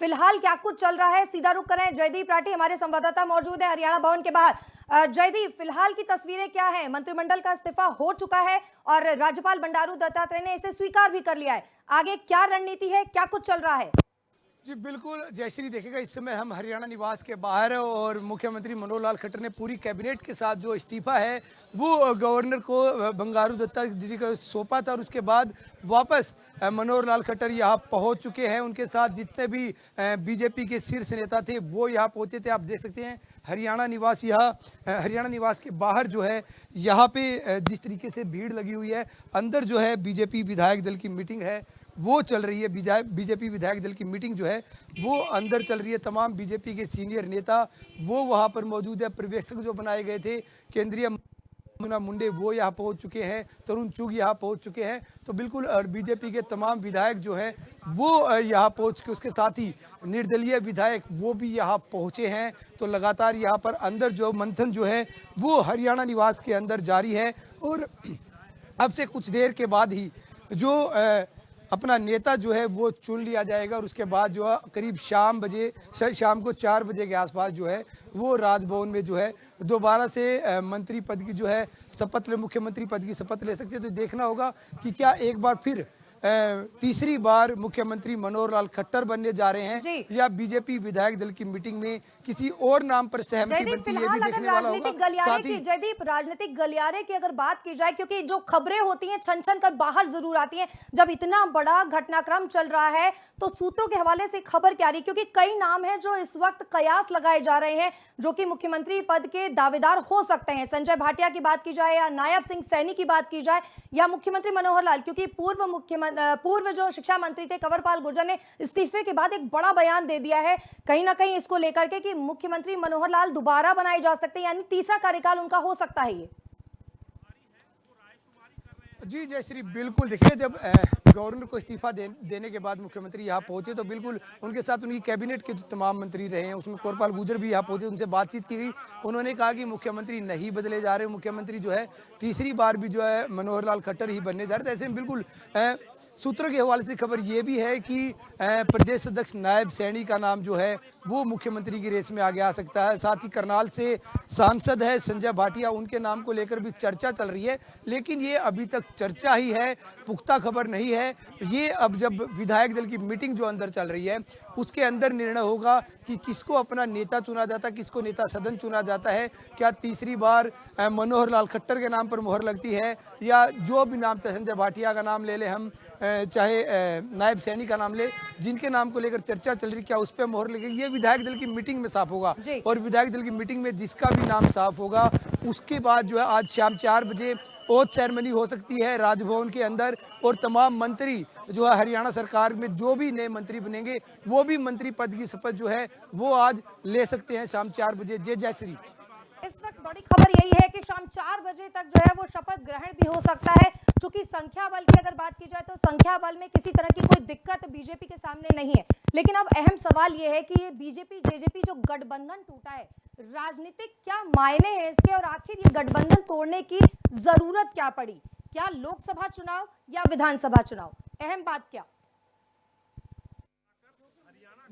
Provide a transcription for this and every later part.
फिलहाल क्या कुछ चल रहा है, सीधा रुख करें। जयदीप राठी हमारे संवाददाता मौजूद है हरियाणा भवन के बाहर। जयदीप, फिलहाल की तस्वीरें क्या है? मंत्रिमंडल का इस्तीफा हो चुका है और राज्यपाल बंडारू दत्तात्रेय ने इसे स्वीकार भी कर लिया है। आगे क्या रणनीति है, क्या कुछ चल रहा है? जी बिल्कुल जयश्री, देखिएगा इस समय हम हरियाणा निवास के बाहर है और मुख्यमंत्री मनोहर लाल खट्टर ने पूरी कैबिनेट के साथ जो इस्तीफा है वो गवर्नर को बंडारू दत्तात्रेय को सौंपा था और उसके बाद वापस मनोहर लाल खट्टर यहाँ पहुँच चुके हैं। उनके साथ जितने भी बीजेपी के शीर्ष नेता थे वो यहाँ पहुँचे थे। आप देख सकते हैं हरियाणा निवास के बाहर जो है यहाँ पे जिस तरीके से भीड़ लगी हुई है, अंदर जो है बीजेपी विधायक दल की मीटिंग है वो चल रही है। बीजेपी विधायक दल की मीटिंग जो है वो अंदर चल रही है। तमाम बीजेपी के सीनियर नेता वो वहाँ पर मौजूद है। पर्यवेक्षक जो बनाए गए थे केंद्रीय मुंडे वो यहाँ पहुँच चुके हैं, तरुण चुग यहाँ पहुँच चुके हैं। तो बिल्कुल और बीजेपी के तमाम विधायक जो हैं वो यहाँ पहुँच के, उसके साथ ही निर्दलीय विधायक वो भी यहाँ पहुँचे हैं। तो लगातार यहाँ पर अंदर जो मंथन जो है वो हरियाणा निवास के अंदर जारी है और अब से कुछ देर के बाद ही जो अपना नेता जो है वो चुन लिया जाएगा और उसके बाद जो है करीब शाम को 4 बजे के आसपास जो है वो राजभवन में जो है दोबारा से मंत्री पद की जो है मुख्यमंत्री पद की शपथ ले सकते हैं। तो देखना होगा कि क्या एक बार फिर तीसरी बार मुख्यमंत्री मनोहर लाल खट्टर बनने जा रहे हैं या बीजेपी विधायक दल की मीटिंग में किसी और नाम पर सहमति बनती है, ये भी देखने वाला होगा। जयदीप, राजनीतिक गलियारे की अगर बात की जाए, क्योंकि जो खबरें होती हैं छन छन कर बाहर जरूर आती हैं, जब इतना बड़ा घटनाक्रम चल रहा है तो सूत्रों के हवाले से खबर क्या रही? क्योंकि कई नाम हैं जो इस वक्त कयास लगाए जा रहे हैं जो कि मुख्यमंत्री पद के दावेदार हो सकते हैं। संजय भाटिया की बात की जाए या नायब सिंह सैनी की बात की जाए या मुख्यमंत्री मनोहर लाल, क्योंकि पूर्व जो शिक्षा मंत्री थे कंवरपाल गुर्जर ने इस्तीफे के बाद एक बड़ा बयान दे दिया है कहीं ना कहीं इसको लेकर के कि मुख्यमंत्री मनोहर लाल दोबारा बनाए जा सकते हैं, यानी तीसरा कार्यकाल उनका हो सकता है। ये जी जयश्री, बिल्कुल देखिए, जब गवर्नर को इस्तीफा देने के बाद मुख्यमंत्री यहाँ पहुंचे तो बिल्कुल उनके साथ उनकी कैबिनेट के जो तमाम मंत्री रहे हैं उसमें कंवरपाल गुर्जर भी यहाँ पहुंचे, उनसे बातचीत की गई। उन्होंने कहा कि मुख्यमंत्री नहीं बदले जा रहे, मुख्यमंत्री जो है तीसरी बार भी जो है मनोहर लाल खट्टर ही बनने जा रहे थे। ऐसे में बिल्कुल सूत्रों के हवाले से खबर ये भी है कि प्रदेश अध्यक्ष नायब सैनी का नाम जो है वो मुख्यमंत्री की रेस में आगे आ सकता है। साथ ही करनाल से सांसद है संजय भाटिया, उनके नाम को लेकर भी चर्चा चल रही है, लेकिन ये अभी तक चर्चा ही है, पुख्ता खबर नहीं है। ये अब जब विधायक दल की मीटिंग जो अंदर चल रही है उसके अंदर निर्णय होगा कि किसको अपना नेता चुना जाता है, किसको नेता सदन चुना जाता है। क्या तीसरी बार मनोहर लाल खट्टर के नाम पर मोहर लगती है या जो भी नाम, संजय भाटिया का नाम ले ले हम, चाहे नायब सैनी का नाम ले, जिनके नाम को लेकर चर्चा चल रही, क्या उस पर मोहर लगेगी, ये विधायक दल की मीटिंग में साफ होगा। और विधायक दल की मीटिंग में जिसका भी नाम साफ होगा उसके बाद जो है आज शाम 4 बजे ओथ सेरेमनी हो सकती है राजभवन के अंदर और तमाम मंत्री जो है हरियाणा सरकार में जो भी नए मंत्री बनेंगे वो भी मंत्री पद की शपथ जो है वो आज ले सकते हैं शाम 4 बजे। जयश्री, इस वक्त बड़ी खबर यही है कि शाम 4 बजे तक जो है वो शपथ ग्रहण भी हो सकता है। चूंकि संख्या बल की अगर बात की जाए तो संख्या बल में किसी तरह की कोई दिक्कत बीजेपी के सामने नहीं है, लेकिन अब अहम सवाल ये है कि ये बीजेपी जेजेपी जो गठबंधन टूटा है, राजनीतिक क्या मायने हैं इसके और आखिर ये गठबंधन तोड़ने की जरूरत क्या पड़ी? क्या लोकसभा चुनाव या विधानसभा चुनाव? अहम बात क्या?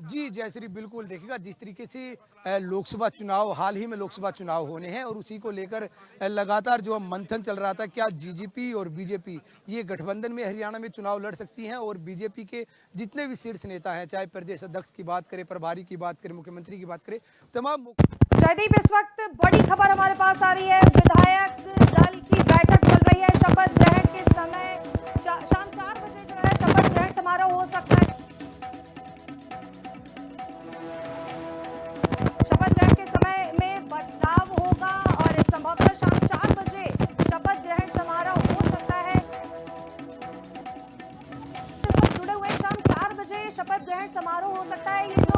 जी जयश्री, बिल्कुल देखिएगा जिस तरीके से लोकसभा चुनाव, हाल ही में लोकसभा चुनाव होने हैं और उसी को लेकर लगातार जो मंथन चल रहा था, क्या जीजेपी और बीजेपी ये गठबंधन में हरियाणा में चुनाव लड़ सकती हैं और बीजेपी के जितने भी शीर्ष नेता हैं, चाहे प्रदेश अध्यक्ष की बात करें, प्रभारी की बात करें, मुख्यमंत्री की बात करें, तमाम। जयदीप, इस वक्त बड़ी खबर हमारे पास आ रही है, विधायक दल की बैठक चल रही है। शपथ ग्रहण के समय शाम 4 बजे जो है शपथ ग्रहण समारोह हो सकता है। शपथ ग्रहण के समय में बदलाव होगा और संभवतः शाम 4 बजे शपथ ग्रहण समारोह हो सकता है। जुड़े हुए शाम 4 बजे शपथ ग्रहण समारोह हो सकता है। ये जो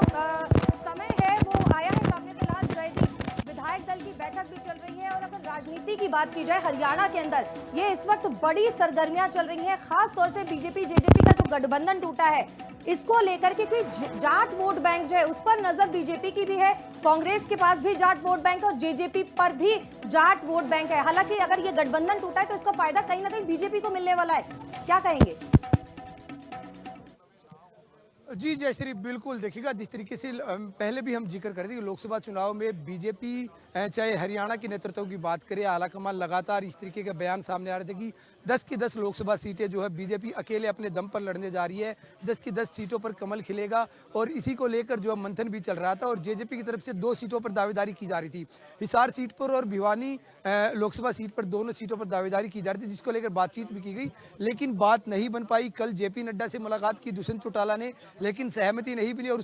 समय है वो आया है सामने। फिलहाल जयदीप, विधायक दल की बैठक भी चल रही है और अगर राजनीति की बात की जाए हरियाणा के अंदर, ये इस वक्त बड़ी सरगर्मियां चल रही हैं, खास तौर से बीजेपी जेजेपी का जो गठबंधन टूटा है इसको लेकर के। कोई जाट वोट बैंक जो है उस पर नजर बीजेपी की भी है, कांग्रेस के पास भी जाट वोट बैंक और जेजेपी पर भी जाट वोट बैंक है। हालांकि अगर ये गठबंधन टूटा है तो इसका फायदा कहीं ना कहीं बीजेपी को मिलने वाला है, क्या कहेंगे? जी जयश्री, बिल्कुल देखिएगा जिस तरीके से पहले भी हम जिक्र कर रहे थे कि लोकसभा चुनाव में बीजेपी चाहे हरियाणा के नेतृत्व की बात करें, आलाकमान लगातार इस तरीके के बयान सामने आ रहे थे कि 10 की 10 लोकसभा सीटें जो है बीजेपी अकेले अपने दम पर लड़ने जा रही है, 10 की 10 सीटों पर कमल खिलेगा। और इसी को लेकर जो है मंथन भी चल रहा था और जेजेपी की तरफ से 2 सीटों पर दावेदारी की जा रही थी, हिसार सीट पर और भिवानी लोकसभा सीट पर, दोनों सीटों पर दावेदारी की जा रही थी, जिसको लेकर बातचीत भी की गई, लेकिन बात नहीं बन पाई। कल जेपी नड्डा से मुलाकात की दुष्यंत चौटाला ने, लेकिन सहमति नहीं मिली और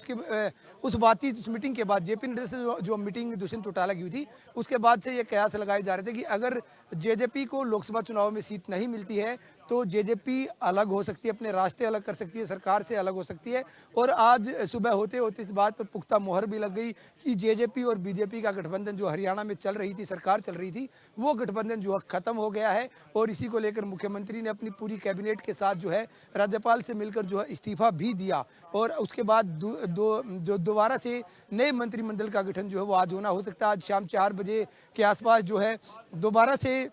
उस बातचीत, उस मीटिंग के बाद जेपी नड्डा से जो मीटिंग दुष्यंत चौटाला की हुई थी, उसके बाद से ये कयास लगाए जा रहे थे कि अगर जेजेपी को लोकसभा चुनाव में सीट नहीं मिलती है तो जेजेपी अलग हो सकती है, अपने रास्ते अलग कर सकती है, सरकार से अलग हो सकती है। और आज सुबह होते होते इस बात पर पुख्ता मोहर भी लग गई कि जेजेपी और बीजेपी का गठबंधन जो हरियाणा में चल रही थी, सरकार चल रही थी, वो गठबंधन जो है खत्म हो गया है। और इसी को लेकर मुख्यमंत्री ने अपनी पूरी कैबिनेट के साथ जो है राज्यपाल से मिलकर जो है इस्तीफा भी दिया और उसके बाद जो दोबारा से नए मंत्रिमंडल का गठन जो है वो आज होना हो सकता है। आज शाम 4 बजे के आसपास जो है दोबारा से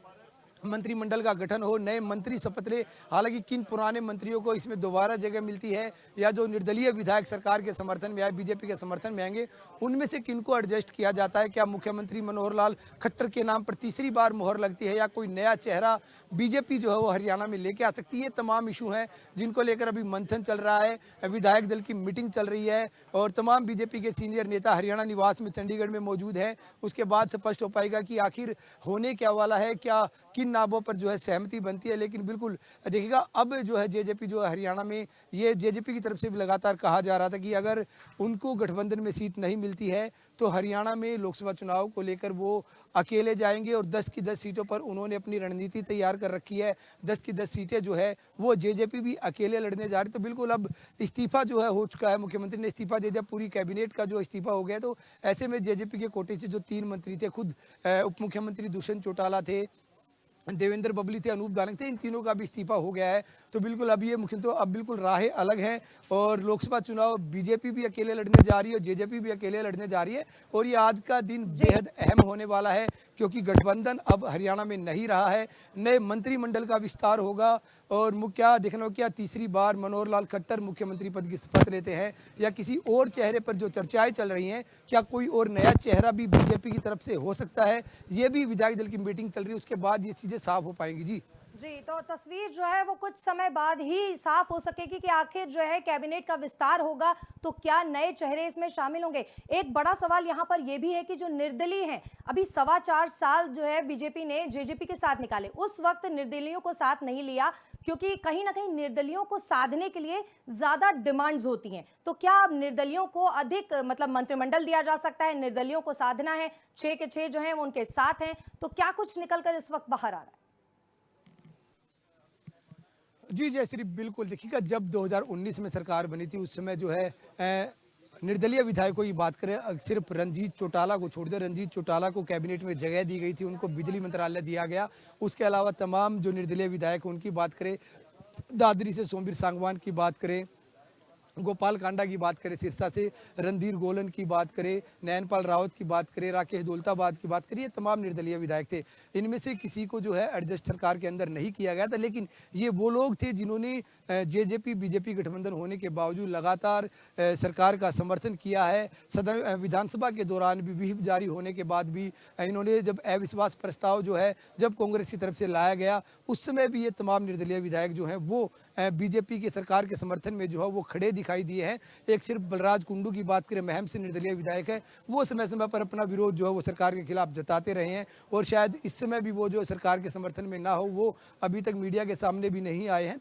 मंत्रिमंडल का गठन हो, नए मंत्री शपथ ले। हालांकि किन पुराने मंत्रियों को इसमें दोबारा जगह मिलती है या जो निर्दलीय विधायक सरकार के समर्थन में आए, बीजेपी के समर्थन में आएंगे, उनमें से किनको एडजस्ट किया जाता है? क्या मुख्यमंत्री मनोहर लाल खट्टर के नाम पर तीसरी बार मोहर लगती है या कोई नया चेहरा बीजेपी जो है वो हरियाणा में लेके आ सकती है? ये तमाम इशू हैं जिनको लेकर अभी मंथन चल रहा है, विधायक दल की मीटिंग चल रही है और तमाम बीजेपी के सीनियर नेता हरियाणा निवास में चंडीगढ़ में मौजूद हैं। उसके बाद स्पष्ट हो पाएगा कि आखिर होने क्या वाला है, क्या किन नामों पर जो है सहमति बनती है। लेकिन बिल्कुल देखिएगा अब जो है जेजेपी जो है हरियाणा में, ये जेजेपी की तरफ से भी लगातार कहा जा रहा था कि अगर उनको गठबंधन में सीट नहीं मिलती है तो हरियाणा में लोकसभा चुनाव को लेकर वो अकेले जाएंगे और 10 की 10 सीटों पर उन्होंने अपनी रणनीति तैयार कर रखी है। 10 की 10 सीटें जो है वो जेजेपी भी अकेले लड़ने जा रही। तो बिल्कुल अब इस्तीफा जो है हो चुका है, मुख्यमंत्री ने इस्तीफा दे दिया, पूरी कैबिनेट का जो इस्तीफा हो गया। तो ऐसे में जेजेपी के कोटे से जो 3 मंत्री थे, खुद उप मुख्यमंत्री दुष्यंत चौटाला थे, देवेंद्र बबली थे, अनूप धानक थे, इन तीनों का भी इस्तीफा हो गया है। तो बिल्कुल अब ये मुख्य तो अब बिल्कुल राहें अलग हैं और लोकसभा चुनाव बीजेपी भी अकेले लड़ने जा रही है, जेजेपी भी अकेले लड़ने जा रही है। और ये आज का दिन बेहद अहम होने वाला है क्योंकि गठबंधन अब हरियाणा में नहीं रहा है, नए मंत्रिमंडल का विस्तार होगा और क्या देखना हो, क्या तीसरी बार मनोहर लाल खट्टर मुख्यमंत्री पद की शपथ लेते हैं या किसी और चेहरे पर जो चर्चाएं चल रही हैं, क्या कोई और नया चेहरा भी बीजेपी की तरफ से हो सकता है? ये भी विधायक दल की मीटिंग चल रही है, उसके बाद ये चीजें साफ हो पाएंगी। जी जी, तो तस्वीर जो है वो कुछ समय बाद ही साफ हो सकेगी कि आखिर जो है कैबिनेट का विस्तार होगा तो क्या नए चेहरे इसमें शामिल होंगे। एक बड़ा सवाल यहाँ पर यह भी है कि जो निर्दलीय हैं, अभी 4.25 साल जो है बीजेपी ने जेजेपी के साथ निकाले, उस वक्त निर्दलीयों को साथ नहीं लिया क्योंकि कहीं ना कहीं निर्दलियों को साधने के लिए ज्यादा डिमांड्स होती हैं। तो क्या अब निर्दलियों को अधिक मतलब मंत्रिमंडल दिया जा सकता है? निर्दलियों को साधना है, 6 के 6 जो है वो उनके साथ हैं, तो क्या कुछ निकलकर इस वक्त बाहर आ रहा है? जी जयश्री, बिल्कुल देखिएगा जब 2019 में सरकार बनी थी उस समय जो है निर्दलीय विधायकों की बात करें, सिर्फ रंजीत चौटाला को छोड़ दें, रंजीत चौटाला को कैबिनेट में जगह दी गई थी, उनको बिजली मंत्रालय दिया गया। उसके अलावा तमाम जो निर्दलीय विधायक उनकी बात करें, दादरी से सोमवीर सांगवान की बात करें, गोपाल कांडा की बात करें, सिरसा से रणधीर गोलन की बात करें, नयनपाल रावत की बात करें, राकेश दौलताबाद की बात करें, ये तमाम निर्दलीय विधायक थे। इनमें से किसी को जो है एडजस्ट सरकार के अंदर नहीं किया गया था, लेकिन ये वो लोग थे जिन्होंने जेजेपी बीजेपी गठबंधन होने के बावजूद लगातार सरकार का समर्थन किया है। सदन विधानसभा के दौरान भी व्हिप जारी होने के बाद भी इन्होंने जब अविश्वास प्रस्ताव जो है जब कांग्रेस की तरफ से लाया गया, उस समय भी ये तमाम निर्दलीय विधायक जो हैं वो बीजेपी की सरकार के समर्थन में जो है वो खड़े दिखाई दिए हैं। एक सिर्फ बलराज कुंडू की बात करें, महम से निर्दलीय विधायक है, वो समय समय पर अपना विरोध जो है वो सरकार के खिलाफ जताते रहे हैं और शायद इस समय भी वो जो सरकार के समर्थन में ना हो वो अभी तक मीडिया के सामने भी नहीं आए हैं।